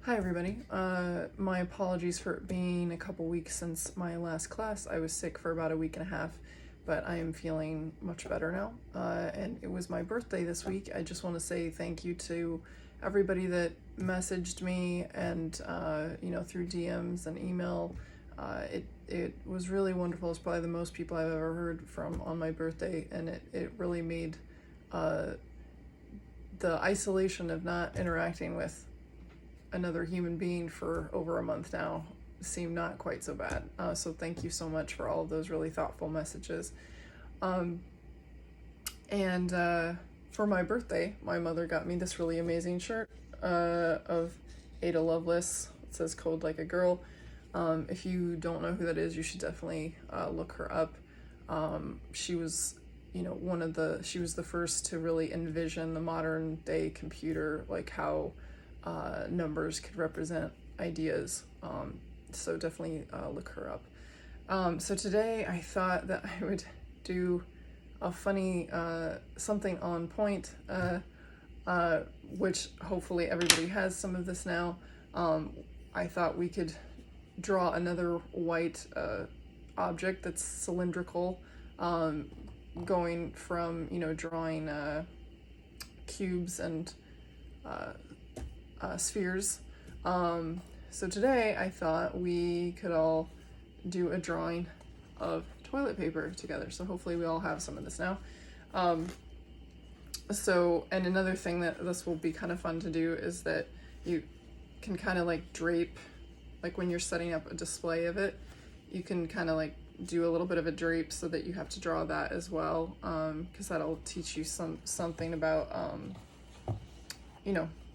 Hi everybody. My apologies for it being a couple weeks since my last class. I was sick for about a week and a half, but I am feeling much better now. And it was my birthday this week. I just want to say thank you to everybody that messaged me and, through DMs and email. It was really wonderful. It's probably the most people I've ever heard from on my birthday, and it really made the isolation of not interacting with another human being for over a month now seem not quite so bad. So thank you so much for all of those really thoughtful messages. For my birthday, my mother got me this really amazing shirt of Ada Lovelace. It says "Cold Like a Girl." If you don't know who that is, you should definitely look her up. She was she was the first to really envision the modern day computer, like how numbers could represent ideas. So definitely look her up. So today I thought that I would do a funny something on point, which hopefully everybody has some of this now. I thought we could draw another white object that's cylindrical, going from drawing cubes and spheres. So today I thought we could all do a drawing of toilet paper together. So hopefully we all have some of this now. And another thing that this will be kind of fun to do is that you can kind of like drape, like when you're setting up a display of it, you can kind of like do a little bit of a drape so that you have to draw that as well, because that'll teach you something about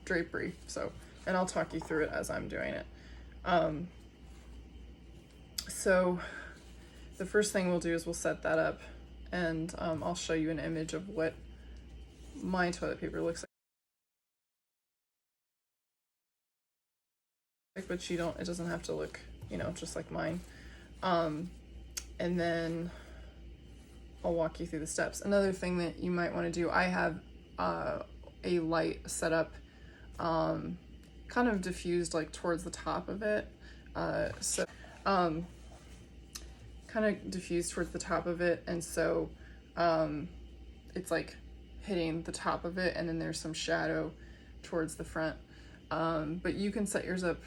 drapery. So, and I'll talk you through it as I'm doing it. So the first thing we'll do is we'll set that up, and I'll show you an image of what my toilet paper looks like, but it doesn't have to look, just like mine. And then I'll walk you through the steps. Another thing that you might want to do, I have a light set up, kind of diffused like towards the top of it. Kind of diffused towards the top of it, and so it's like hitting the top of it, and then there's some shadow towards the front. But you can set yours up,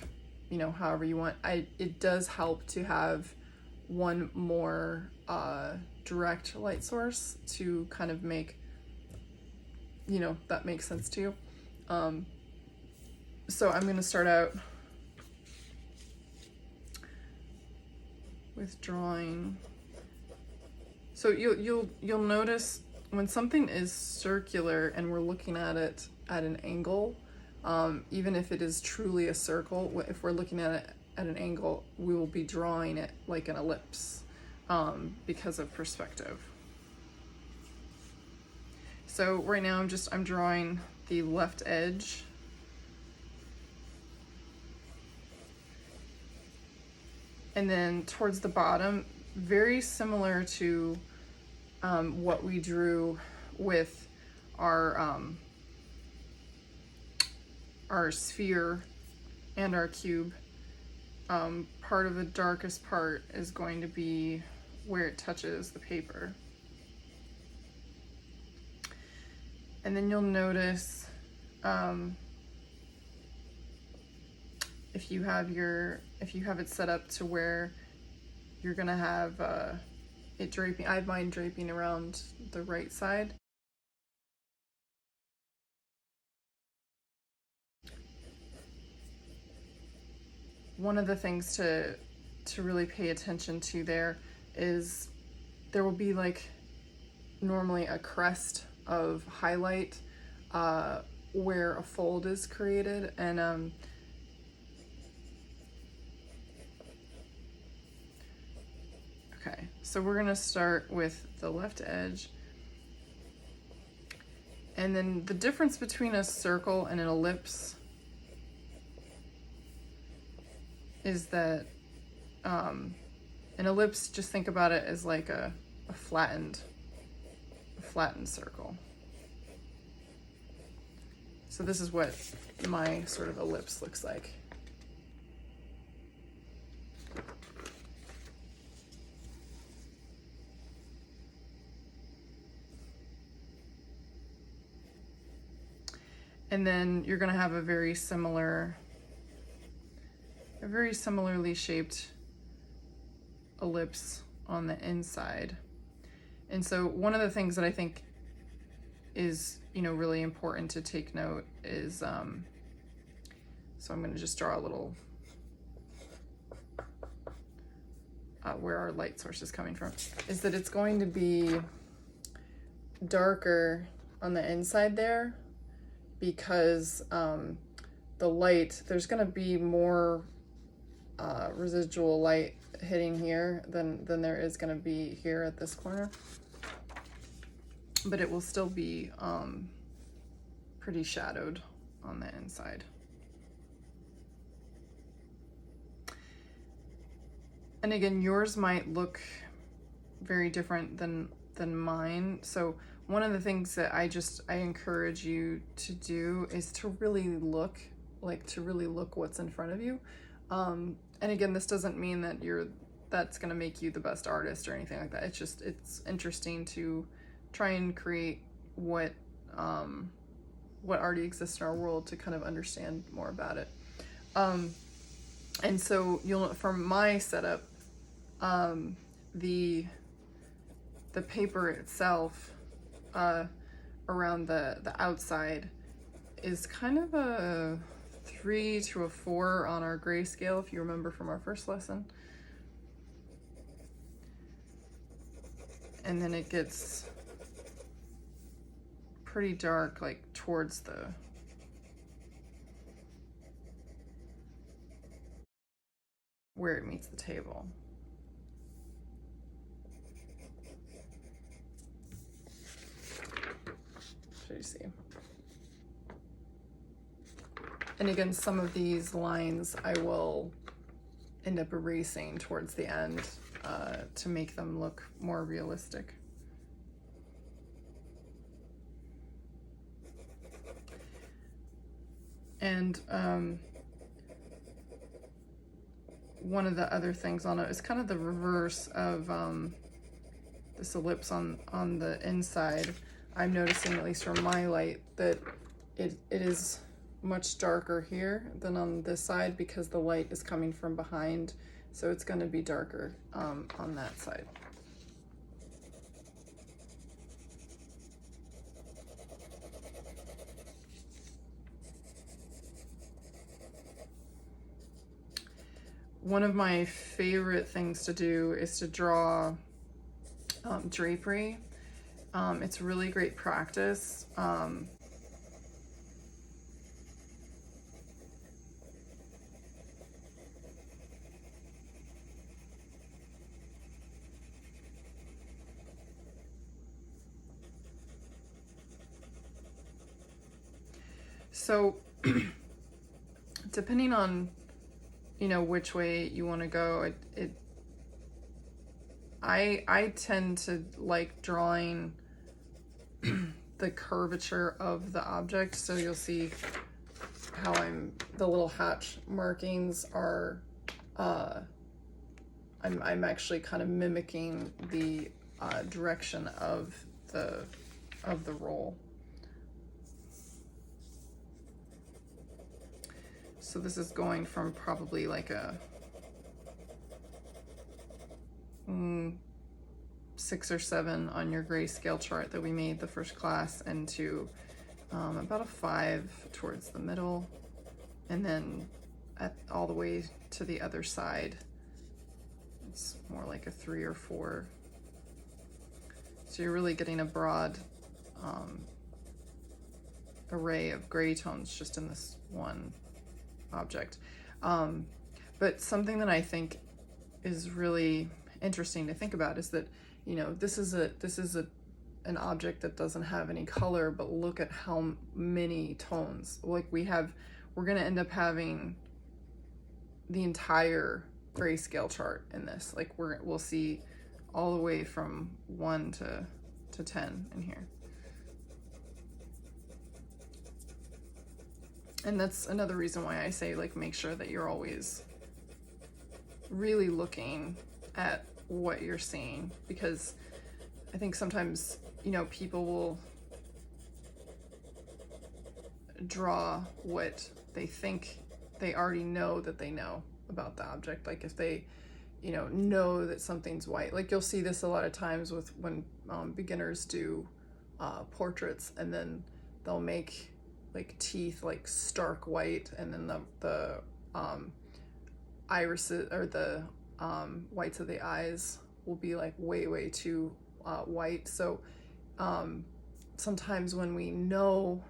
however you want. It does help to have one more direct light source to kind of make, that makes sense to you. So I'm going to start out with drawing. So you'll notice when something is circular and we're looking at it at an angle, even if it is truly a circle, if we're looking at it at an angle, we will be drawing it like an ellipse, because of perspective. So right now I'm drawing the left edge. And then towards the bottom, very similar to what we drew with our sphere and our cube. Part of the darkest part is going to be where it touches the paper. And then you'll notice, if you have it set up to where you're gonna have it draping, I have mine draping around the right side. One of the things to really pay attention to there is there will be like normally a crest of highlight where a fold is created, and okay, so we're gonna start with the left edge, and then the difference between a circle and an ellipse is that an ellipse, just think about it as like a flattened circle. So this is what my sort of ellipse looks like. And then you're gonna have a very similarly shaped ellipse on the inside. And so one of the things that I think is, you know, really important to take note is, so I'm gonna just draw a little, where our light source is coming from, is that it's going to be darker on the inside there because the light, there's gonna be more residual light hitting here than there is gonna be here at this corner. But it will still be pretty shadowed on the inside. And again, yours might look very different than mine. So one of the things that I encourage you to do is to really look, what's in front of you. And again, this doesn't mean that that's gonna make you the best artist or anything like that. It's just, it's interesting to try and create what already exists in our world to kind of understand more about it. And so from my setup, the paper itself around the outside is kind of a 3 to a 4 on our grayscale, if you remember from our first lesson. And then it gets pretty dark, like towards where it meets the table. So you see. And again, some of these lines I will end up erasing towards the end to make them look more realistic. And one of the other things I'll note is kind of the reverse of this ellipse on the inside. I'm noticing, at least from my light, that it is much darker here than on this side because the light is coming from behind, so it's going to be darker on that side. One of my favorite things to do is to draw drapery. It's really great practice. So depending on, you know, which way you want to go, I tend to like drawing the curvature of the object. So you'll see how the little hatch markings are, I'm actually kind of mimicking the direction of the roll. So this is going from probably like a 6 or 7 on your grayscale chart that we made the first class, and to about a 5 towards the middle, and then all the way to the other side it's more like a 3 or 4. So you're really getting a broad array of gray tones just in this one object. But something that I think is really interesting to think about is that, you know, this is an object that doesn't have any color, but look at how many tones. Like we're going to end up having the entire grayscale chart in this. Like we'll see all the way from 1 to 10 in here. And that's another reason why I say, like, make sure that you're always really looking at what you're seeing, because I think sometimes, you know, people will draw what they think they already know that they know about the object. Like if they, you know that something's white. Like you'll see this a lot of times with when beginners do portraits, and then they'll make like teeth like stark white, and then the irises, or the whites of the eyes will be like way too white. So sometimes when we know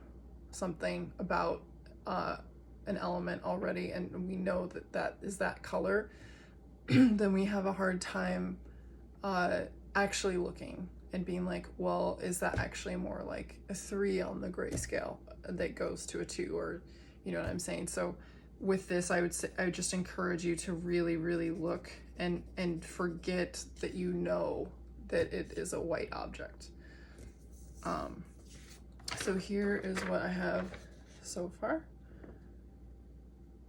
something about an element already, and we know that that is that color, then we have a hard time actually looking and being like, well, is that actually more like a 3 on the grayscale that goes to a 2, or you know what I'm saying? So with this, I would just encourage you to really look and forget that you know that it is a white object. So here is what I have so far.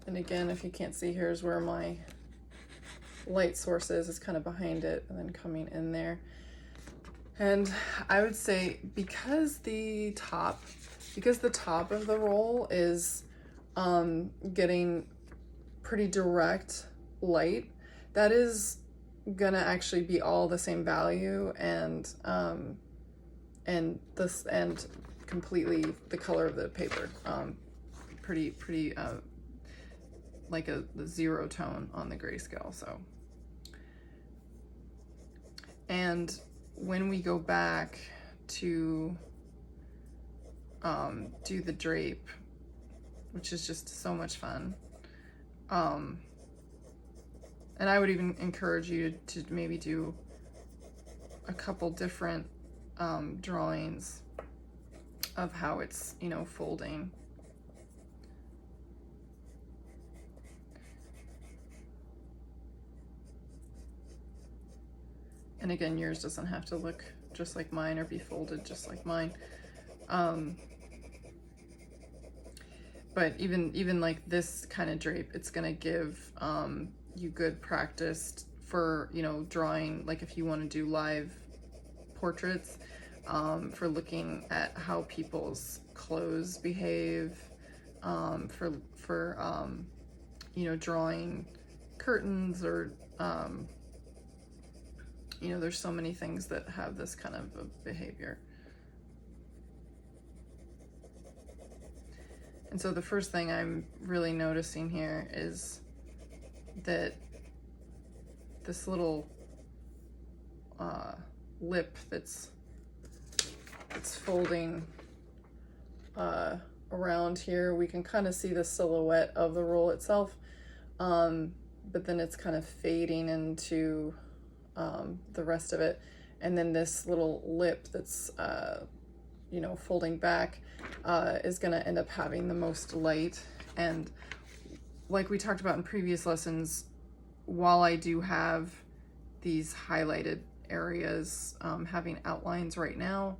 And again, if you can't see, here's where my light source is. It's kind of behind it and then coming in there. And I would say because the top of the roll is getting pretty direct light, that is gonna actually be all the same value, and completely the color of the paper, pretty like a 0 tone on the grayscale. So, and when we go back to do the drape, which is just so much fun, and I would even encourage you to maybe do a couple different drawings of how it's, you know, folding. And again, yours doesn't have to look just like mine or be folded just like mine. But even like this kind of drape, it's gonna give you good practice for, you know, drawing, like if you want to do live portraits, for looking at how people's clothes behave, for you know, drawing curtains, or you know, there's so many things that have this kind of a behavior. And so the first thing I'm really noticing here is that this little lip that's folding around here, we can kind of see the silhouette of the roll itself, but then it's kind of fading into the rest of it. And then this little lip that's you know, folding back is going to end up having the most light. And like we talked about in previous lessons, while I do have these highlighted areas having outlines right now,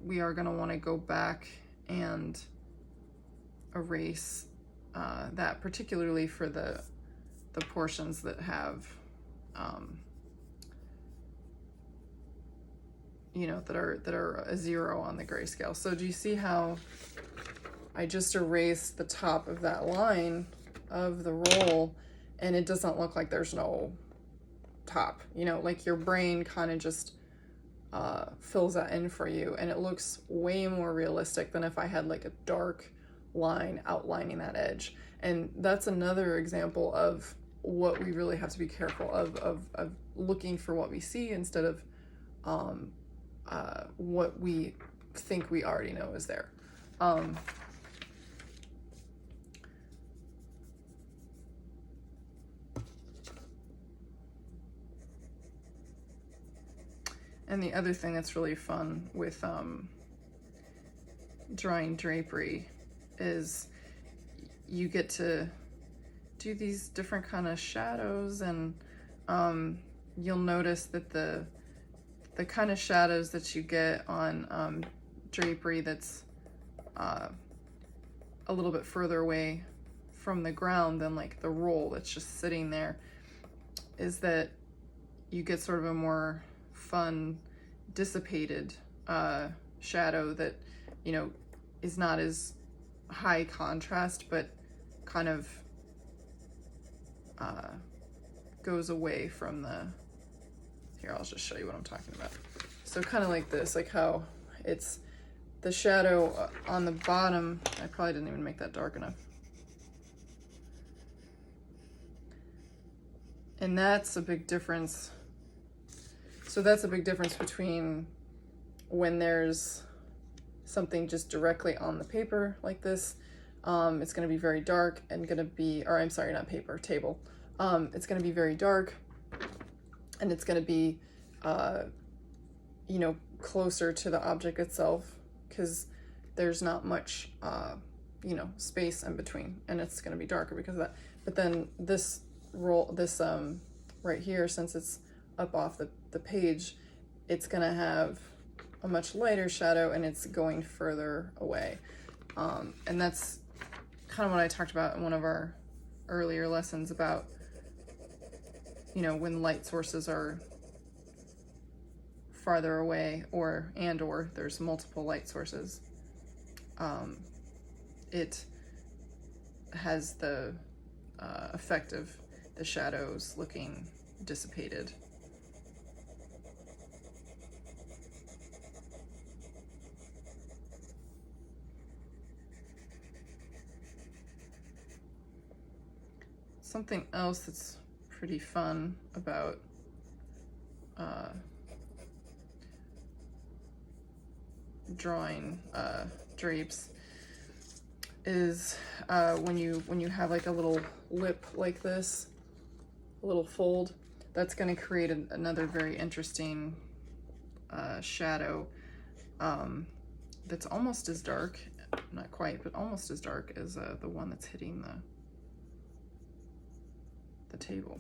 we are going to want to go back and erase that, particularly for the portions that have you know, that are a 0 on the grayscale. So do you see how I just erased the top of that line of the roll, and it doesn't look like there's no top? You know, like your brain kind of just fills that in for you, and it looks way more realistic than if I had like a dark line outlining that edge. And that's another example of what we really have to be careful of looking for what we see instead of what we think we already know is there. And the other thing that's really fun with drawing drapery is you get to do these different kind of shadows, and you'll notice that the kind of shadows that you get on drapery that's a little bit further away from the ground than like the roll that's just sitting there, is that you get sort of a more fun, dissipated shadow that, you know, is not as high contrast, but kind of goes away from the, here, I'll just show you what I'm talking about. So kind of like this, like how it's the shadow on the bottom. I probably didn't even make that dark enough. And that's a big difference. So that's a big difference between when there's something just directly on the paper like this. It's going to be very dark and going to be, or I'm sorry, not paper, table. It's going to be very dark, and it's going to be, you know, closer to the object itself, because there's not much, you know, space in between, and it's going to be darker because of that. But then this right here, since it's up off the page, it's going to have a much lighter shadow, and it's going further away. And that's kind of what I talked about in one of our earlier lessons about, you know, when light sources are farther away, or there's multiple light sources, it has the effect of the shadows looking dissipated. Something else that's pretty fun about drawing drapes is when you have like a little lip like this, a little fold, that's going to create another very interesting shadow that's almost as dark, not quite, but almost as dark as the one that's hitting the table.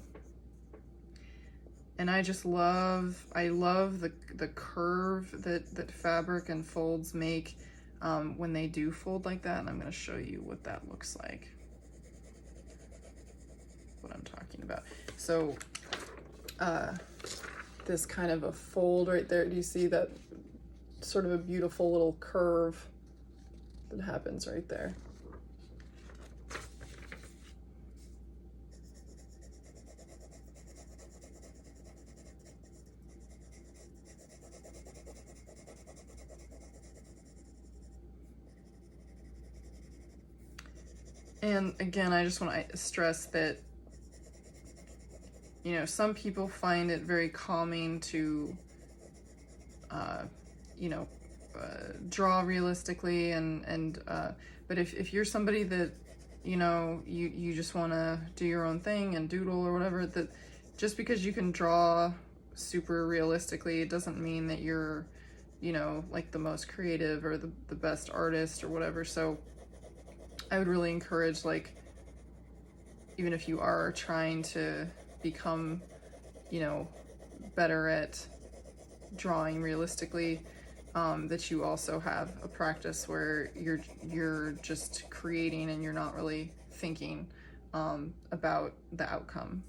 And I just love, the curve that fabric and folds make when they do fold like that, and I'm going to show you what that looks like, what I'm talking about. So this kind of a fold right there, do you see that sort of a beautiful little curve that happens right there? And again, I just want to stress that, you know, some people find it very calming to, you know, draw realistically, but if you're somebody that, you know, you just want to do your own thing and doodle or whatever, that just because you can draw super realistically, it doesn't mean that you're, you know, like the most creative or the best artist or whatever. So I would really encourage, like, even if you are trying to become, you know, better at drawing realistically, that you also have a practice where you're just creating and you're not really thinking about the outcome.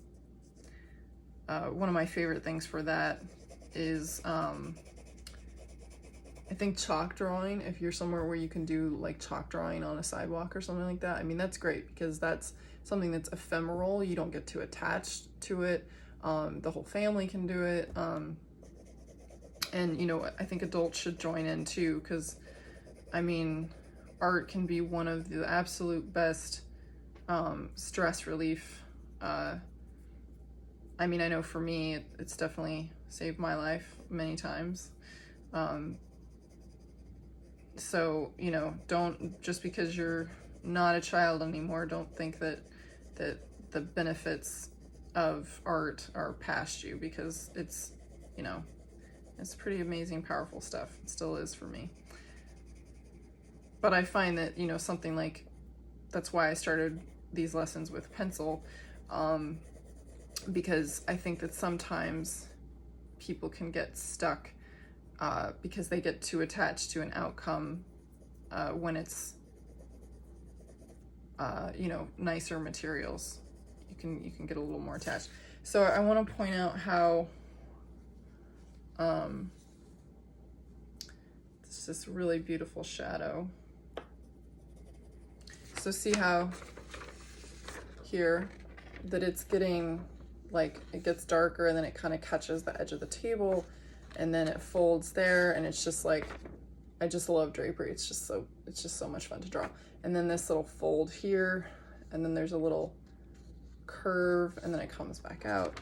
One of my favorite things for that is I think chalk drawing. If you're somewhere where you can do like chalk drawing on a sidewalk or something like that, I mean, that's great because that's something that's ephemeral. You don't get too attached to it. The whole family can do it. And, you know, I think adults should join in too, because, I mean, art can be one of the absolute best stress relief. I mean, I know for me, it's definitely saved my life many times. So, you know, don't, just because you're not a child anymore, don't think that the benefits of art are past you, because it's, you know, it's pretty amazing, powerful stuff. It still is for me. But I find that, you know, something like, that's why I started these lessons with pencil, because I think that sometimes people can get stuck because they get too attached to an outcome when it's, you know, nicer materials. You can get a little more attached. So I want to point out how it's this really beautiful shadow. So see how here that it's getting, like, it gets darker and then it kind of catches the edge of the table and then it folds there, and it's just like, I just love drapery. It's just so much fun to draw. And then this little fold here, and then there's a little curve, and then it comes back out.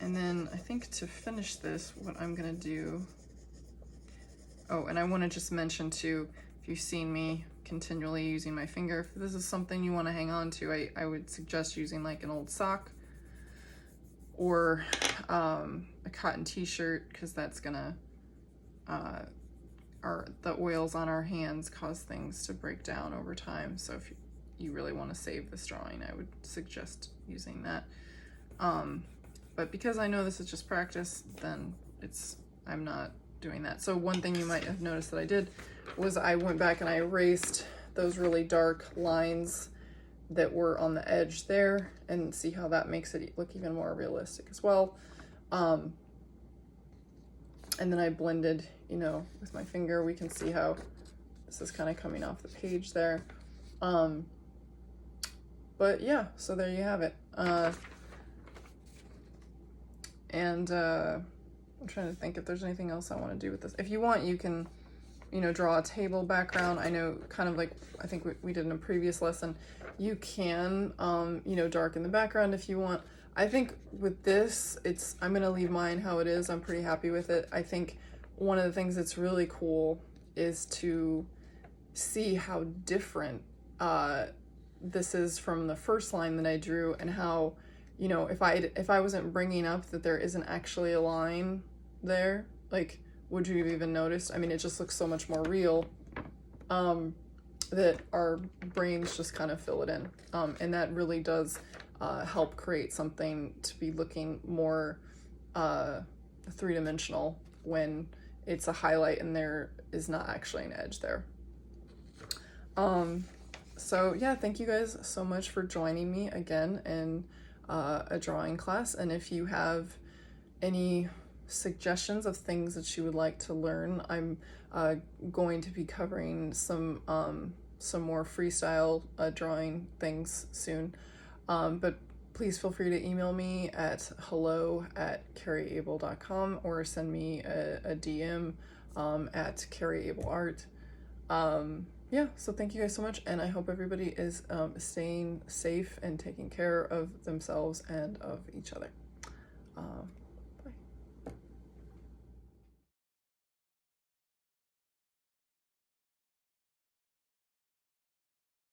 And then I think to finish this, what I'm gonna do, oh, and I wanna just mention too, if you've seen me continually using my finger, if this is something you wanna hang on to, I would suggest using like an old sock or a cotton t-shirt, because that's gonna, the oils on our hands cause things to break down over time. So if you really wanna save this drawing, I would suggest using that. But because I know this is just practice, then I'm not doing that. So one thing you might have noticed that I did was I went back and I erased those really dark lines that were on the edge there, and see how that makes it look even more realistic as well. And then I blended, you know, with my finger. We can see how this is kind of coming off the page there. But yeah, so there you have it. And I'm trying to think if there's anything else I want to do with this. If you want, you can, you know, draw a table background. I know, kind of like I think we did in a previous lesson, you can, you know, darken the background if you want. I think with this, I'm going to leave mine how it is. I'm pretty happy with it. I think one of the things that's really cool is to see how different this is from the first line that I drew, and how, you know, if I wasn't bringing up that there isn't actually a line there, like, would you have even noticed? I mean, it just looks so much more real, that our brains just kind of fill it in. And that really does help create something to be looking more three-dimensional when it's a highlight and there is not actually an edge there. So yeah, thank you guys so much for joining me again in a drawing class. And if you have any suggestions of things that you would like to learn, I'm going to be covering some more freestyle drawing things soon. But please feel free to email me at hello@carrieable.com or send me a DM at Carrie Able Art. Yeah, so thank you guys so much, and I hope everybody is staying safe and taking care of themselves and of each other.